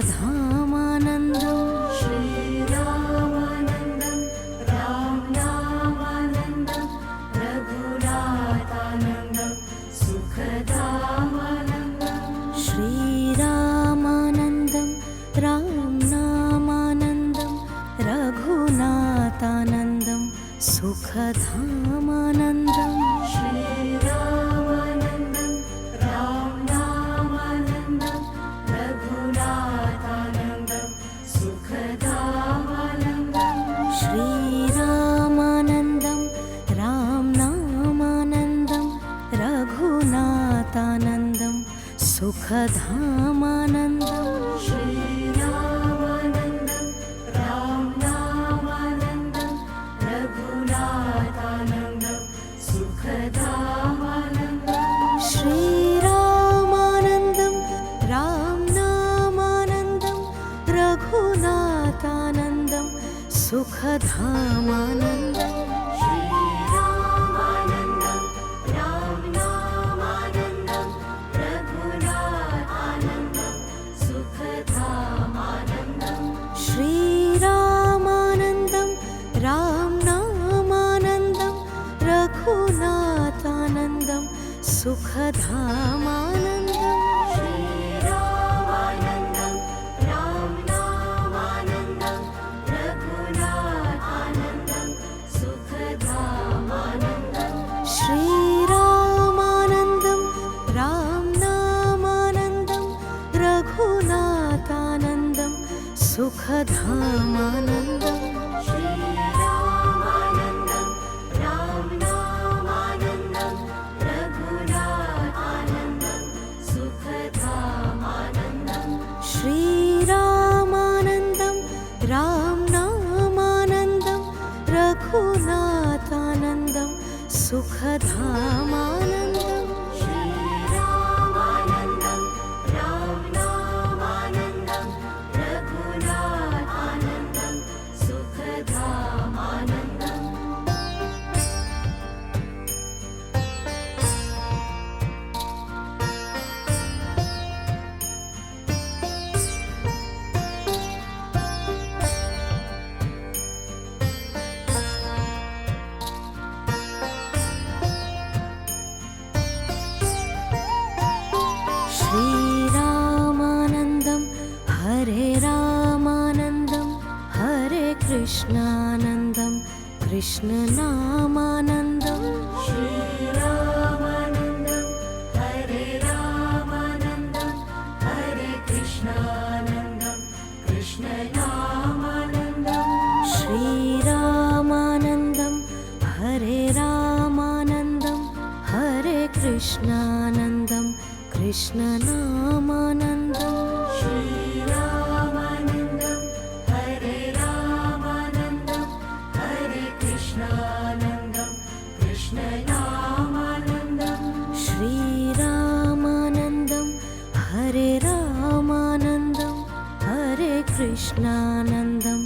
सुखधामानन्दं श्रीरामानन्दं रामनामानन्दं रघुनाथानन्दं सुखधामानन्दं श्रीरामानन्दं रामनामानन्दं रघुनाथानन्दं सुखधामानन्दं श्रीरामानन्दं रामनामानन्दं रघुनाथानन्दं सुखधामानन्दं श्रीरामानन्दं रामनामानन्दं रघुनाथानन्दं सुखधामानन्दं श्रीरामानन्दं रामनामानन्दं रघुनाथानन्दं सुखधामानन्दं श्रीरामानन्दं रामनामानन्दं रघुनाथानन्दं सुखधामानन्दं श्रीरामानन्दं रामनामानन्दं रघुनाथानन्दं सुखधामानन्दं श्रीरामानन्दं रामनामानन्दं रघुनाथानन्दं सुखधामानन्दं श्रीरामानन्दं रामनामानन्दं रघुनाथानन्दं सुखधामानन्दं श्रीरामानन्दं रामनामानन्दं रघुनाथानन्दं सुखधामानन्दं श्रीरामानन्दं रामनामानन्दं रघुनाथानन्दं सुखधामानन्दं श्रीरामानन्दं रामनामानन्दं रघुनाथानन्दं सुखधामानन्दं श्रीरामानन्दं रामनामानन्दं रघुनाथानन्दं सुखधामानन्दं श्रीरामानन्दं हरे रामानन्दं हरे कृष्णानन्दं कृष्णनामानन्दं श्रीरामानन्दं हरे रामानन्दं हरे कृष्णानन्दं कृष्णनामानन्दं श्रीरामानन्दं हरे रामानन्दं हरे कृष्णानन्दं कृष्णनामानन्दं श्रीरामानन्दं हरे रामानन्दं हरे कृष्णानन्दं कृष्णनामानन्दं श्रीरामानन्दं हरे रामानन्दं हरे कृष्णानन्दं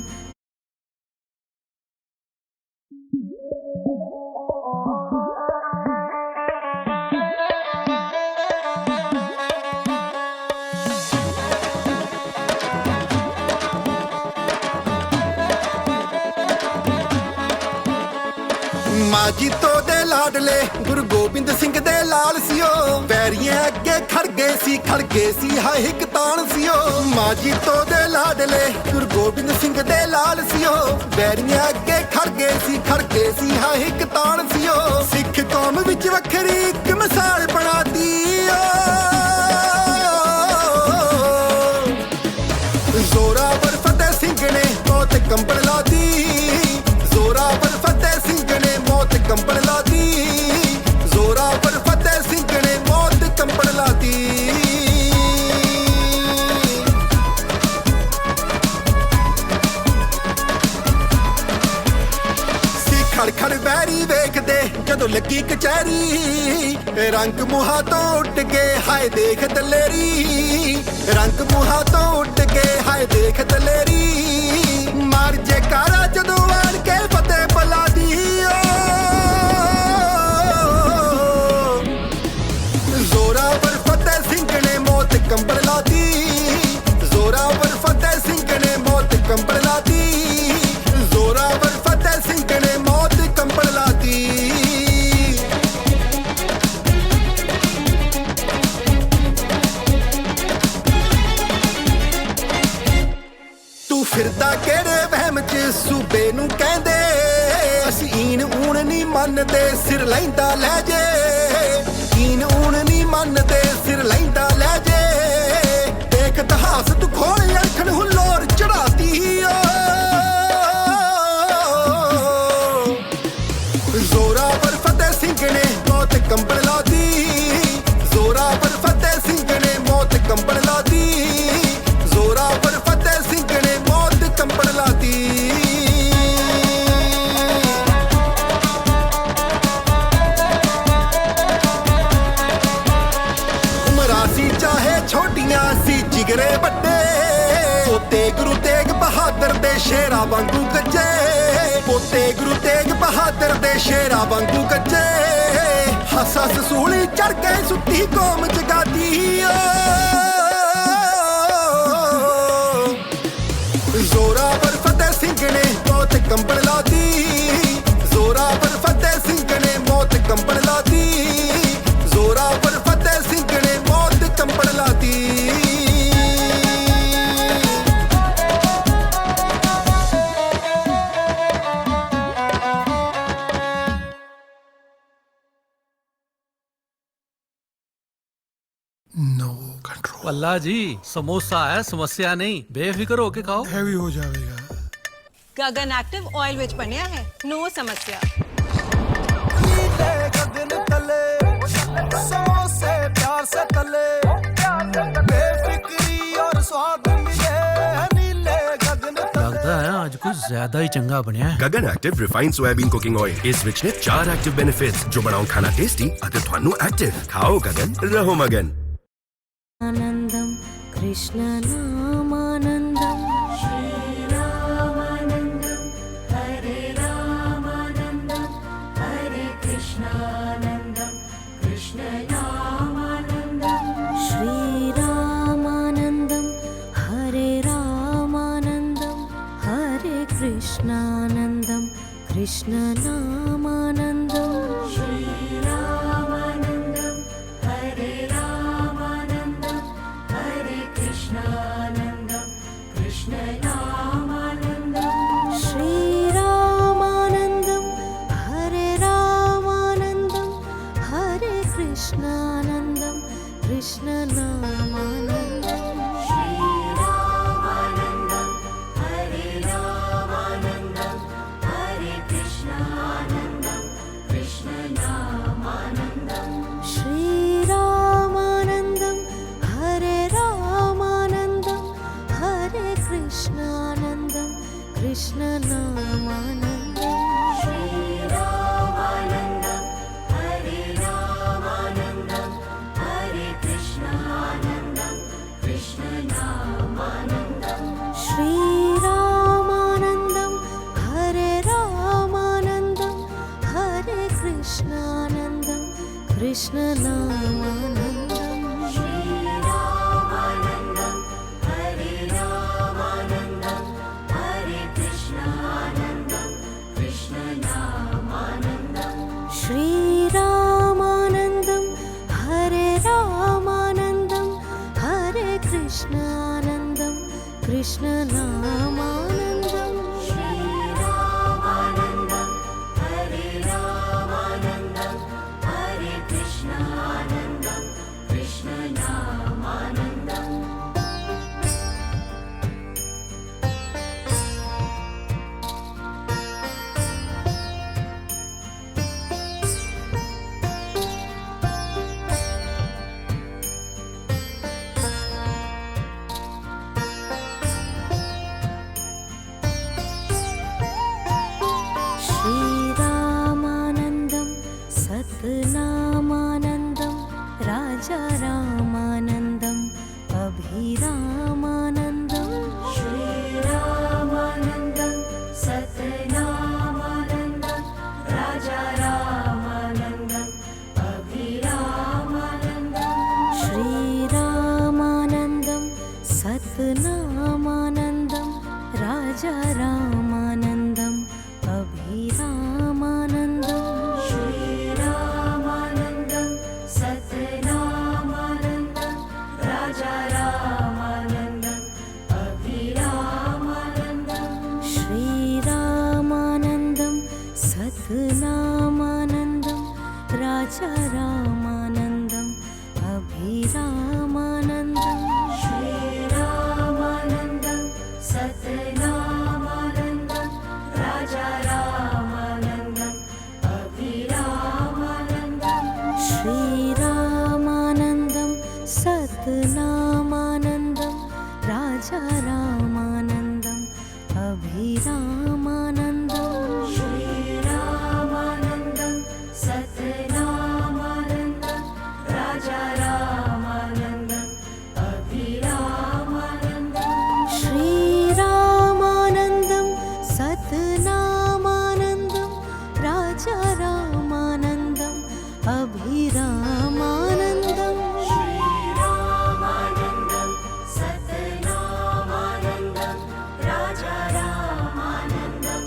ਮਾਂ ਜੀਤੋ ਦੇ ਲਾਡਲੇ ਗੁਰੂ ਗੋਬਿੰਦ ਸਿੰਘ ਦੇ ਲਾਲ ਸਿਓ ਵੈਰੀਆਂ ਅੱਗੇ ਖੜ ਗਏ ਸੀ ਹਾਏ ਇੱਕ ਤਾਣ ਸਿਓ ਮਾਂ ਜੀਤੋ ਦੇ ਲਾਡਲੇ ਗੁਰੂ ਗੋਬਿੰਦ ਸਿੰਘ ਦੇ ਲਾਲ ਸਿਓ ਵੈਰੀਆਂ ਅੱਗੇ ਖੜ ਗਏ ਸੀ ਹਾਏ ਇੱਕ ਤਾਣ ਸਿਓ ਸਿੱਖ ਕੌਮ ਵਿੱਚ ਵੱਖਰੀ ਇੱਕ ਮਿਸਾਲ ਬਣਾਤੀ ਜ਼ੋਰਾਵਰ ਫਤਿਹ ਸਿੰਘ ਨੇ ਮੌਤ ਕੰਬਲ ਲਾਤੀ ਜ਼ੋਰਾਵਰ ਫਤਿਹ ਸਿੰਘ ਨੇ ਮੌਤ ਕੰਬਲ ਲਾਤੀ ਜ਼ੋਰਾਵਰ ਫਤਿਹ ਸਿੰਘ ਨੇ ਮੌਤ ਕੰਬਲ ਲਾਤੀ ਸੀ ਖੜ ਖੜ ਵੈਰੀ ਵੇਖਦੇ ਜਦੋਂ ਲੱਗੀ ਕਚਹਿਰੀ ਰੰਗ ਮੂੰਹਾਂ ਤੋਂ ਉੱਡ ਗਏ ਹਾਏ ਦੇਖ ਦਲੇਰੀ ਰੰਗ ਮੂੰਹਾਂ ਤੋਂ ਉੱਡ ਗਏ ਹਾਏ ਦੇਖ ਦਲੇਰੀ ਮਾਰ ਜੈਕਾਰਾ ਜਦੋਂ ਆਣ ਕੇ ਫਤਿਹ ਬੁਲਾ ਦੀ ਜ਼ੋਰਾਵਰ ਫਤਿਹ ਸਿੰਘ ਨੇ ਮੌਤ ਕੰਬਲ ਲਾਤੀ ਜ਼ੋਰਾਵਰ ਕੰਬਲ ਲਾਤੀ ਜ਼ੋਰਾਵਰ ਫਤਿਹ ਸਿੰਘ ਨੇ ਮੌਤ ਕੰਬਲ ਲਾਤੀ ਤੂੰ ਫਿਰਦਾ ਕਿਹੜੇ ਵਹਿਮ ਚ ਸੂਬੇ ਨੂੰ ਕਹਿੰਦੇ ਅਸੀਂ ਈਨ ਊਣ ਨਹੀਂ ਮੰਨਦੇ ਸਿਰ ਲੈਂਦਾ ਲੈ ਜੇ ਈਨ ਊਣ ਨਹੀਂ ਮੰਨਦੇ ਸਿਰ ਲੈਂਦਾ ਲੈ ਜੇ ਦੇਖ ਇਤਿਹਾਸ ਤੂੰ ਖੋਲ ਅੱਖਣ ਹੁਲੋਰ ਚੜਾਤੀ ਜ਼ੋਰਾਵਰ ਫਤਿਹ ਸਿੰਘ ਨੇ ਮੌਤ ਕੰਬਲ ਲਾਤੀ ਜ਼ੋਰਾਵਰ ਫਤਿਹ ਸਿੰਘ ਨੇ ਮੌਤ ਕੰਬਲ ਲਾਤੀ ਜ਼ੋਰਾਵਰ ਫਤਿਹ ਸਿੰਘ ਨੇ ਮੌਤ ਕੰਬਲ ਲਾਤੀ ਉਮਰਾਂ ਸੀ ਚਾਹੇ ਛੋਟੀਆਂ ਸੀ ਜਿਗਰੇ ਵੱਡੇ ਪੋਤੇ ਗੁਰੂ ਤੇਗ ਬਹਾਦਰ ਦੇ ਸ਼ੇਰਾਂ ਵਾਂਗੂ ਗੱਜੇ ਪੋਤੇ ਗੁਰੂ ਤੇਗ ਬਹਾਦਰ ਦੇ ਸ਼ੇਰਾਂ ਵਾਂਗੂ ਗੱਜੇ ਹੱਸ ਹੱਸ ਸੂਲੀ ਚੜ ਕੇ ਸੁੱਤੀ ਕੌਮ ਜਗਾਦੀ ਜ਼ੋਰਾਵਰ ਫਤਿਹ ਸਿੰਘ ਨੇ ਮੌਤ ਕੰਬਲ ਲਾਤੀ ਜ਼ੋਰਾਵਰ ਫਤਿਹ ਸਿੰਘ ਨੇ ਮੌਤ ਕੰਬਲ ਲਾਤੀ ਜ਼ੋਰਾਵਰ ਫਤਿਹ ਸਿੰਘ ਨੇ ਮੌਤ ਕੰਬਲ ਲਾਤੀ नो कंट्रोल अल्लाह जी समोसा है समस्या नहीं बेफिक्र होके खाओ हैवी हो जाएगा ਗਗਨ ਐਕਟਿਵ ਆਇਲ ਵਿੱਚ ਬਣਿਆ ਹੈ ਨੋ ਸਮੱਸਿਆ गगन तले समोसे प्यार से तले बेफिक्री और स्वाद मिले नीले गगन लगता है आज कुछ ज्यादा ही चंगा बनया है Gagan active refined soybean cooking oil ਇਸ ਵਿੱਚ ਨੇ 4 ਐਕਟਿਵ ਬੈਨੀਫਿਟਸ ਜੋ ਬਣਾਉਣ ਖਾਣਾ ਟੇਸਟੀ ਅਤੇ ਤੁਹਾਨੂੰ ਐਕਟਿਵ ਖਾਓ ਗਗਨ ਰਹੋ ਮਗਨ आनन्दं कृष्णनामानन्दं श्रीरामानन्दं हरे रामानन्दं हरे कृष्णानन्दं कृष्णनामानन्दं श्रीरामानन्दं हरे रामानन्दं हरे कृष्णानन्दं कृष्णनामानन्दं श्रीरामानन्दं हरे रामानन्दं हरे कृष्णानन्दं कृष्णनामानन्दं श्रीरामानन्दं हरे रामानन्दं हरे कृष्णानन्दं कृष्णनामानन्दं श्रीरामानन्दं हरे रामानन्दं हरे कृष्णानन्दं कृष्णनामानन्दं श्रीरामानन्दं हरे रामानन्दं हरे कृष्णानन्दं कृष्णनामानन्दं श्रीरामानन्दं हरे रामानन्दं हरे कृष्णानन्दं कृष्णनामानन्दं श्रीरामानन्दं हरे रामानन्दं हरे कृष्णानन्दं कृष्णनामानन्दं श्रीरामानन्दं हरे रामानन्दं हरे कृष्णानन्दं कृष्णनामानन्दं श्रीरामानन्दं हरे रामानन्दं हरे कृष्णानन्दं कृष्णनामानन्दं श्रीरामानन्दं हरे रामानन्दं हरे कृष्णानन्दं कृष्णनामानन्दं श्रीरामानन्दं सतनामानन्दं राजा रामानन्दम् अभिरामानन्दं श्रीरामानन्दं सतनामानन्दं राजा रामानन्दम् अभिरामानन्दं श्रीरामानन्दं सतनामानन्दं राजा सतनामानन्दं राजा रामानन्दम् अभिरामानन्दम् श्रीरामानन्दं सतनामानन्दं राजा रामानन्दम् अभिरामानन्दं श्रीरामानन्दं सतनामानन्दं राजा रामानन्दम् अभिरामानन्दम् श्रीरामानन्दं सतनामानन्दं राजा रामानन्दम्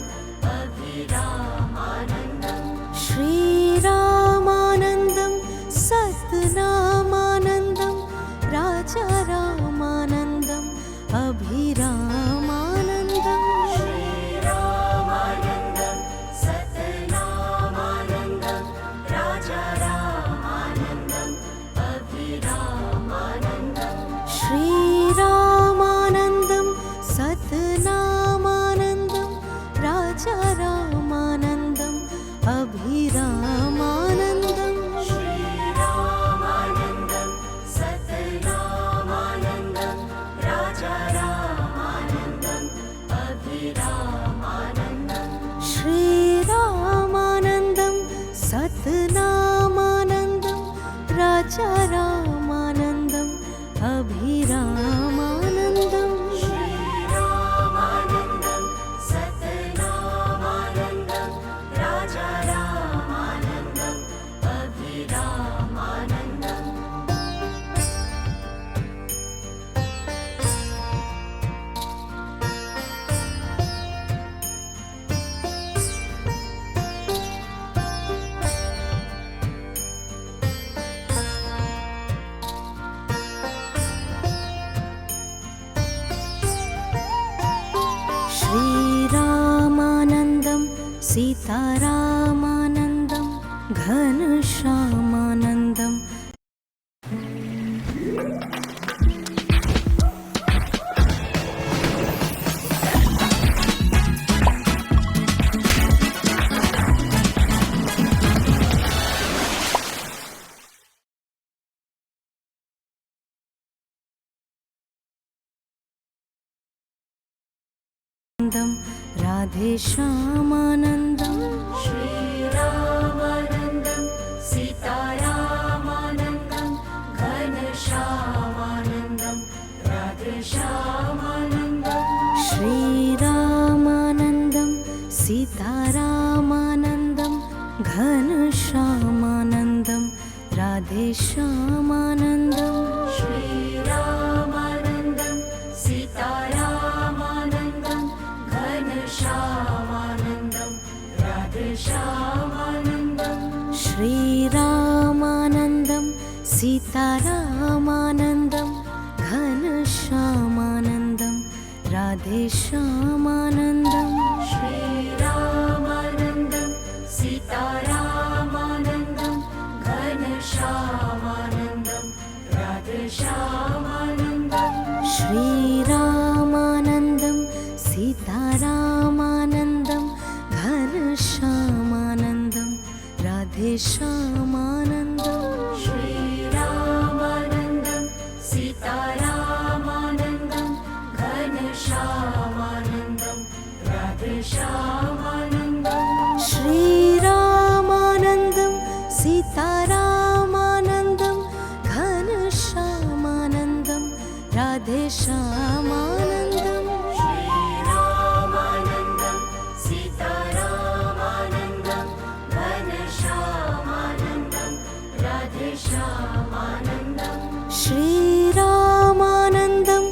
अभिरामानन्दं श्रीरामानन्दं सतनामानन्दं राजा रामानन्दम् अभिरामानन्दम् श्रीरामानन्दं सतनामानन्दं राजा रामानन्दम् अभिरामानन्दं श्रीरामानन्दं सतनामानन्दं राजा रामानन्दम् अभिरामानन्दम् श्रीरामानन्दं सतनामानन्दं राजा रामानन्दम् अभिरामानन्दं श्रीरामानन्दं सतनामानन्दं राजा रामानन्दम् अभिरामानन्दम् श्रीरामानन्दं सतनामानन्दं राजा रामानन्दम् अभिरामानन्दम् श्रीरामानन्दं सीतारामानन्दं घनश्यामानन्दम् राधेश्यामानन्दम् श्रीरामानन्दं सीतारामानन्दं घनश्यामानन्दं राधेश्यामानन्दं श्रीरामानन्दं सीतारामानन्दं घनश्यामानन्दं राधेश्यामानन्दम् श्रीरामानन्दं सीतारामानन्दं घनश्यामानन्दं राधेश्यामानन्दं श्रीरामानन्दं सीतारामानन्दं घनश्यामानन्दं राधेश्यामानन्दम् श्रीरामानन्दं सीतारामानन्दं घनश्यामानन्दं राधेश्यामानन्दं श्रीरामानन्दं सीतारामानन्दं घनश्यामानन्दं राधेश्यामानन्दम् श्रीरामानन्दं सीतारामानन्दं घनश्यामानन्दं राधेश्यामानन्दं श्रीरामानन्दं सीतारामानन्दं घनश्यामानन्दं राधेश्यामानन्दम् श्रीरामानन्दं सीतारामानन्दं घनश्यामानन्दं राधेश्यामानन्दं श्रीरामानन्दं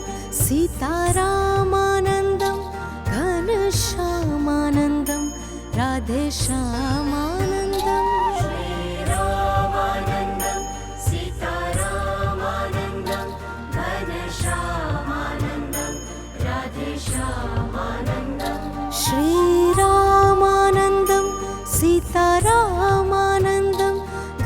सीतारामानन्दं घनश्यामानन्दं राधेश्यामानन्दम् श्रीरामानन्दं सीतारामानन्दं घनश्यामानन्दं राधेश्यामानन्दं श्रीरामानन्दं सीतारामानन्दं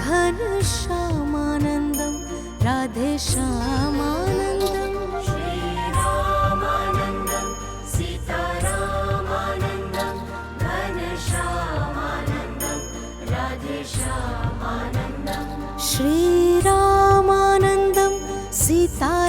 घनश्यामानन्दं राधेश्यामानन्दम् श्रीरामानन्दं सीतारामानन्दं घनश्यामानन्दं राधेश्यामानन्दं श्रीरामानन्दं सीतारामानन्दं सारा